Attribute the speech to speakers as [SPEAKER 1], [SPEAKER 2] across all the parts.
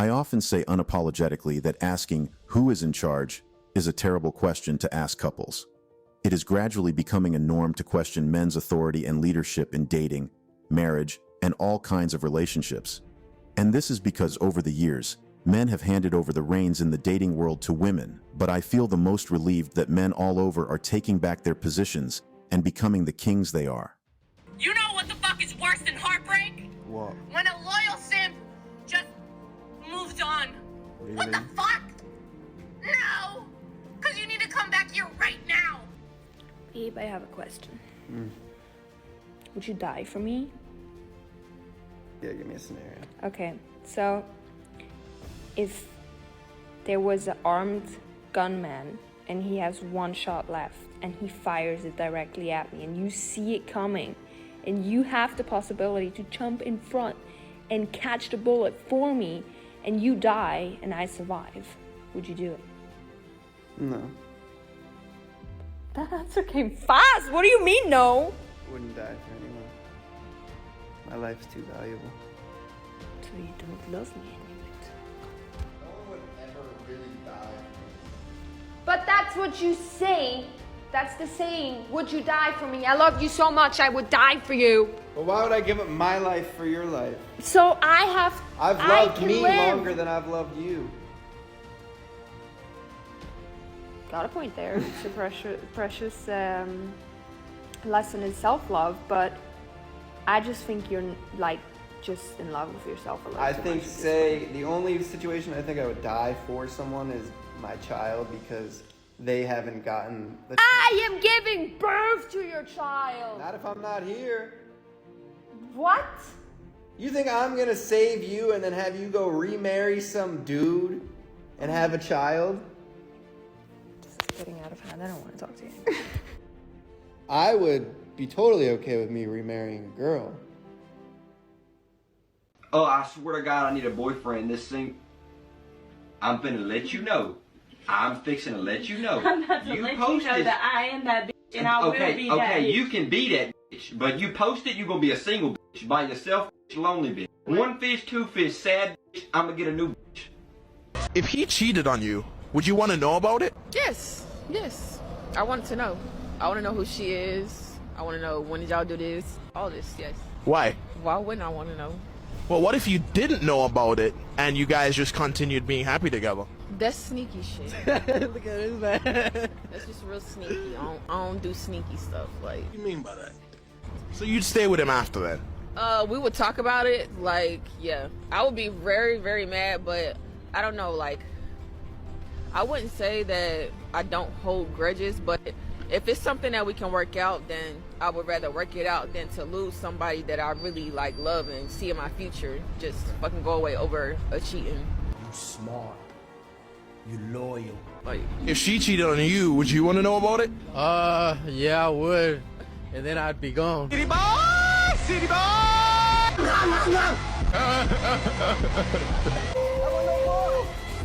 [SPEAKER 1] I often say unapologetically that asking who is in charge is a terrible question to ask couples. It is gradually becoming a norm to question men's authority and leadership in dating, marriage, and all kinds of relationships. And this is because over the years, men have handed over the reins in the dating world to women, but I feel the most relieved that men all over are taking back their positions and becoming the kings they are.
[SPEAKER 2] You know what the fuck is worse than heartbreak?
[SPEAKER 3] What?
[SPEAKER 2] When a loyal simp just moves on.
[SPEAKER 3] Really?
[SPEAKER 2] What the fuck? No! Because you need to come back here right now!
[SPEAKER 4] Babe, I have a question. Would you die for me?
[SPEAKER 3] Yeah, give me a scenario.
[SPEAKER 4] Okay, so if there was an armed gunman and he has one shot left and he fires it directly at me and you see it coming and you have the possibility to jump in front and catch the bullet for me and you die and I survive, would you do it?
[SPEAKER 3] No.
[SPEAKER 4] That answer came fast. What do you mean no?
[SPEAKER 3] Wouldn't die for anyone. My life's too valuable.
[SPEAKER 4] So you don't love me anymore.
[SPEAKER 5] No one would ever really die.
[SPEAKER 4] But that's what you say. That's the saying. Would you die for me? I love you so much, I would die for you.
[SPEAKER 3] But why would I give up my life for your life?
[SPEAKER 4] So I have.
[SPEAKER 3] I've
[SPEAKER 4] I
[SPEAKER 3] loved
[SPEAKER 4] can
[SPEAKER 3] me
[SPEAKER 4] live.
[SPEAKER 3] longer than I've loved you.
[SPEAKER 4] Got a point there. It's a precious lesson in self-love, but I just think you're like just in love with yourself a little
[SPEAKER 3] I
[SPEAKER 4] too
[SPEAKER 3] think,
[SPEAKER 4] much at this
[SPEAKER 3] say, the only situation I think I would die for someone is my child because they haven't gotten the chance.
[SPEAKER 4] I am giving birth to your child.
[SPEAKER 3] Not if I'm not here.
[SPEAKER 4] What?
[SPEAKER 3] You think I'm gonna save you and then have you go remarry some dude and have a child?
[SPEAKER 4] This is getting out of hand. I don't want to talk to you.
[SPEAKER 3] I would be totally okay with me remarrying a girl.
[SPEAKER 6] Oh, I swear to God, I need a boyfriend. This thing, I'm finna let you know. I'm fixing to let you know.
[SPEAKER 7] I'm about to let you know that I am that bitch and I will be that
[SPEAKER 6] Okay,
[SPEAKER 7] bitch.
[SPEAKER 6] you can be that bitch, but you post it, you gonna be a single bitch by yourself, bitch, lonely bitch. One fish, two fish, sad bitch, I'm gonna get a new bitch.
[SPEAKER 8] If he cheated on you, would you want to know about it?
[SPEAKER 9] Yes. I want to know. I want to know who she is. I want to know when did y'all do this. All this, yes.
[SPEAKER 8] Why?
[SPEAKER 9] Why wouldn't I want to know?
[SPEAKER 8] Well, what if you didn't know about it and you guys just continued being happy together?
[SPEAKER 9] That's sneaky shit.
[SPEAKER 3] Look at this man.
[SPEAKER 9] That's just real sneaky. I don't do sneaky stuff. Like,
[SPEAKER 8] What do you mean by that? So you'd stay with him after that?
[SPEAKER 9] we would talk about it. Like, yeah, I would be very, very mad, but I don't know. Like, I wouldn't say that I don't hold grudges, but if it's something that we can work out, then I would rather work it out than to lose somebody that I really like love and see in my future just fucking go away over a cheating.
[SPEAKER 10] You smart. You loyal.
[SPEAKER 9] Like,
[SPEAKER 8] If she cheated on you, would you want to know about it?
[SPEAKER 11] Yeah, I would. And then I'd be gone.
[SPEAKER 8] City boy! City boy!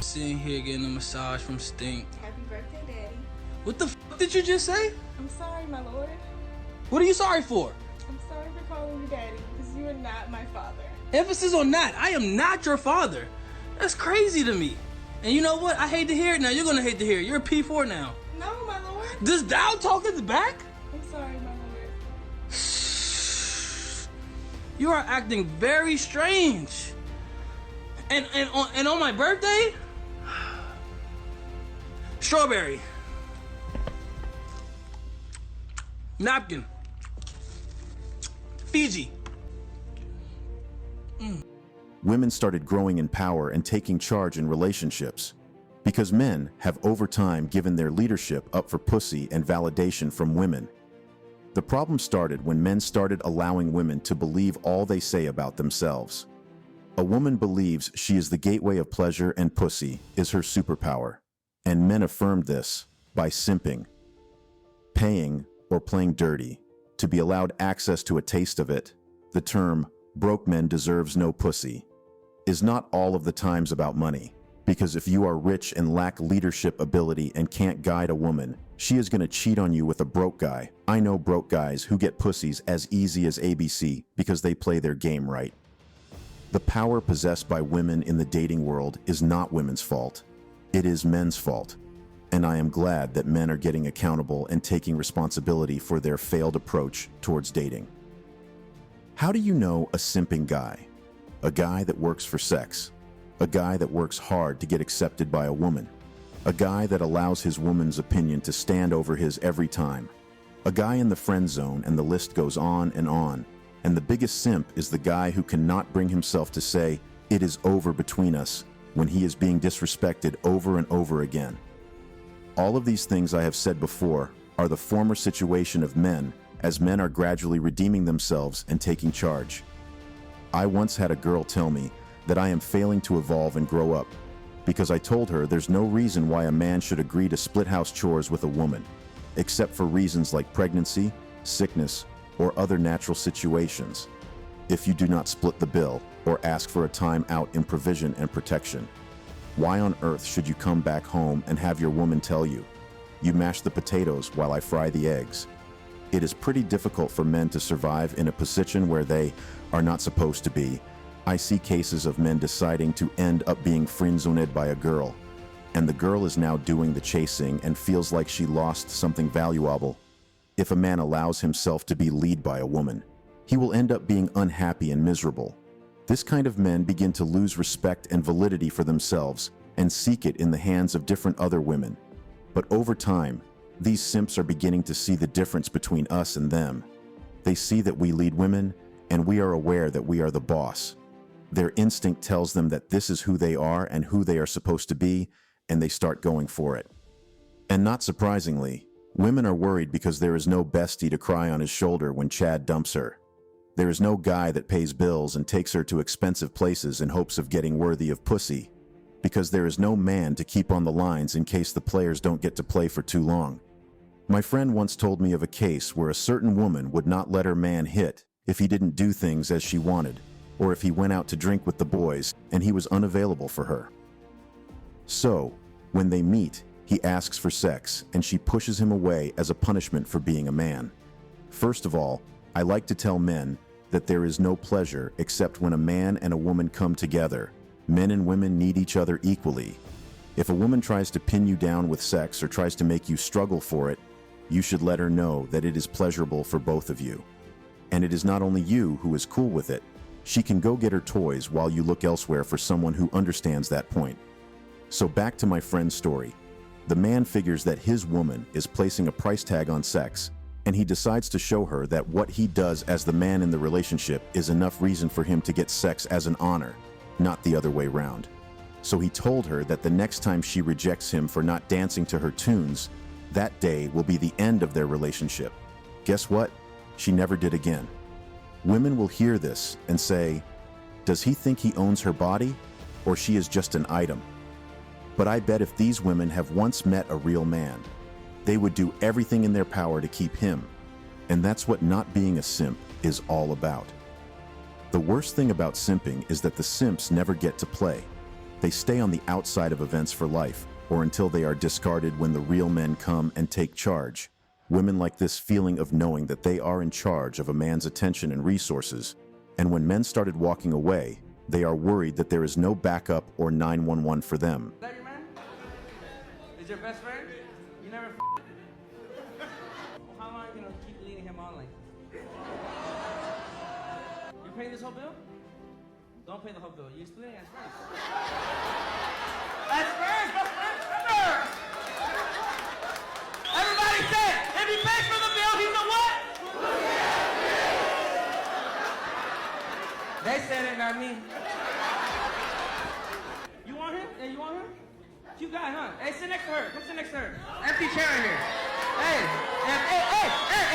[SPEAKER 10] Sitting here getting a massage from Stink.
[SPEAKER 7] Happy birthday, Daddy.
[SPEAKER 10] What the f did you just say?
[SPEAKER 7] I'm sorry, my lord.
[SPEAKER 10] What are you sorry for?
[SPEAKER 7] I'm sorry for calling you Daddy, because you are not my father.
[SPEAKER 10] Emphasis on not. I am not your father. That's crazy to me. And you know what? I hate to hear it now. You're gonna hate to hear it. You're a P4 now.
[SPEAKER 7] No, my lord.
[SPEAKER 10] Does thou talk at the back?
[SPEAKER 7] I'm sorry, my lord.
[SPEAKER 10] You are acting very strange. And on my birthday? Strawberry. Napkin. Fiji.
[SPEAKER 1] Women started growing in power and taking charge in relationships because men have over time given their leadership up for pussy and validation from women. The problem started when men started allowing women to believe all they say about themselves. A woman believes she is the gateway of pleasure and pussy is her superpower, and men affirmed this by simping, paying, or playing dirty to be allowed access to a taste of it. The term broke men deserves no pussy is not all of the times about money, because if you are rich and lack leadership ability and can't guide a woman, she is gonna cheat on you with a broke guy. I know broke guys who get pussies as easy as ABC because they play their game right. The power possessed by women in the dating world is not women's fault. It is men's fault. And I am glad that men are getting accountable and taking responsibility for their failed approach towards dating. How do you know a simping guy? A guy that works for sex. A guy that works hard to get accepted by a woman. A guy that allows his woman's opinion to stand over his every time. A guy in the friend zone, and the list goes on and on. And the biggest simp is the guy who cannot bring himself to say, "It is over between us," when he is being disrespected over and over again. All of these things I have said before are the former situation of men, as men are gradually redeeming themselves and taking charge. I once had a girl tell me that I am failing to evolve and grow up, because I told her there's no reason why a man should agree to split house chores with a woman, except for reasons like pregnancy, sickness, or other natural situations, if you do not split the bill or ask for a time out in provision and protection. Why on earth should you come back home and have your woman tell you, "You mash the potatoes while I fry the eggs"? It is pretty difficult for men to survive in a position where they are not supposed to be. I see cases of men deciding to end up being friend-zoned by a girl, and the girl is now doing the chasing and feels like she lost something valuable. If a man allows himself to be led by a woman, he will end up being unhappy and miserable. This kind of men begin to lose respect and validity for themselves and seek it in the hands of different other women. But over time, these simps are beginning to see the difference between us and them. They see that we lead women, and we are aware that we are the boss. Their instinct tells them that this is who they are and who they are supposed to be, and they start going for it. And not surprisingly, women are worried because there is no bestie to cry on his shoulder when Chad dumps her. There is no guy that pays bills and takes her to expensive places in hopes of getting worthy of pussy, because there is no man to keep on the lines in case the players don't get to play for too long. My friend once told me of a case where a certain woman would not let her man hit if he didn't do things as she wanted, or if he went out to drink with the boys and he was unavailable for her. So, when they meet, he asks for sex and she pushes him away as a punishment for being a man. First of all, I like to tell men that there is no pleasure except when a man and a woman come together. Men and women need each other equally. If a woman tries to pin you down with sex or tries to make you struggle for it, you should let her know that it is pleasurable for both of you. And it is not only you who is cool with it. She can go get her toys while you look elsewhere for someone who understands that point. So back to my friend's story. The man figures that his woman is placing a price tag on sex, and he decides to show her that what he does as the man in the relationship is enough reason for him to get sex as an honor, not the other way round. So he told her that the next time she rejects him for not dancing to her tunes, that day will be the end of their relationship. Guess what? She never did again. Women will hear this and say, "Does he think he owns her body, or she is just an item?" But I bet if these women have once met a real man, they would do everything in their power to keep him. And that's what not being a simp is all about. The worst thing about simping is that the simps never get to play. They stay on the outside of events for life, or until they are discarded when the real men come and take charge. Women like this feeling of knowing that they are in charge of a man's attention and resources, and when men started walking away, they are worried that there is no backup or 911 for them.
[SPEAKER 10] Is that your man? Is your best friend? You never How long are you gonna keep leading him on like You're paying this whole bill? Don't pay the whole bill. You're splitting as friends. As friends, best friends, remember! Everybody say, if he pays for the bill, he's a what? They said it, not me. You want him? Hey, you want him? Cute guy, huh? Hey, sit next to her. Come sit next to her. Empty chair in here. Hey,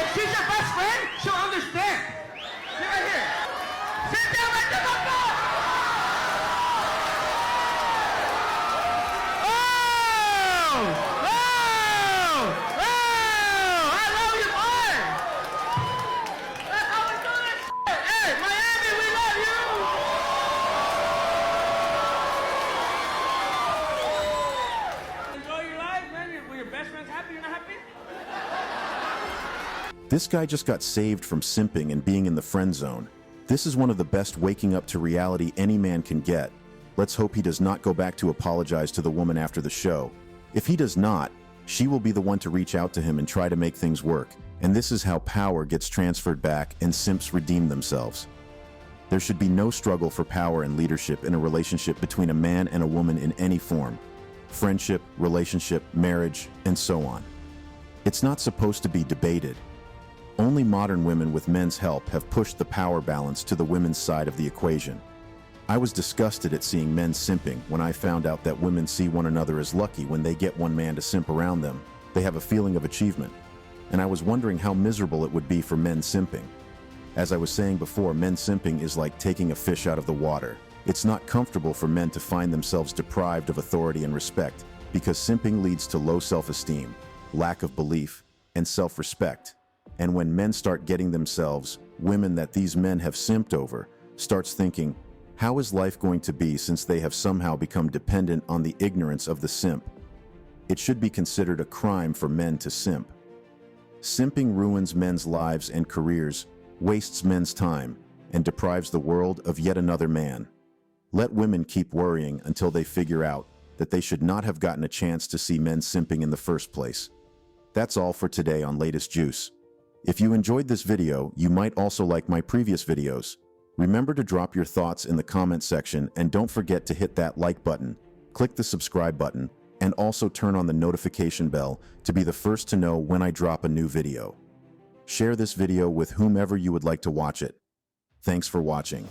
[SPEAKER 10] if she's your best friend, she'll understand. Sit right here. Sit down right there, my boy!
[SPEAKER 1] This guy just got saved from simping and being in the friend zone. This is one of the best waking up to reality any man can get. Let's hope he does not go back to apologize to the woman after the show. If he does not, she will be the one to reach out to him and try to make things work. And this is how power gets transferred back and simps redeem themselves. There should be no struggle for power and leadership in a relationship between a man and a woman in any form. Friendship, relationship, marriage, and so on. It's not supposed to be debated. Only modern women with men's help have pushed the power balance to the women's side of the equation. I was disgusted at seeing men simping when I found out that women see one another as lucky when they get one man to simp around them. They have a feeling of achievement. And I was wondering how miserable it would be for men simping. As I was saying before, men simping is like taking a fish out of the water. It's not comfortable for men to find themselves deprived of authority and respect, because simping leads to low self-esteem, lack of belief, and self-respect. And when men start getting themselves, women that these men have simped over, starts thinking, how is life going to be since they have somehow become dependent on the ignorance of the simp? It should be considered a crime for men to simp. Simping ruins men's lives and careers, wastes men's time, and deprives the world of yet another man. Let women keep worrying until they figure out that they should not have gotten a chance to see men simping in the first place. That's all for today on Latest Juice. If you enjoyed this video, you might also like my previous videos. Remember to drop your thoughts in the comment section, and don't forget to hit that like button, click the subscribe button, and also turn on the notification bell to be the first to know when I drop a new video. Share this video with whomever you would like to watch it. Thanks for watching.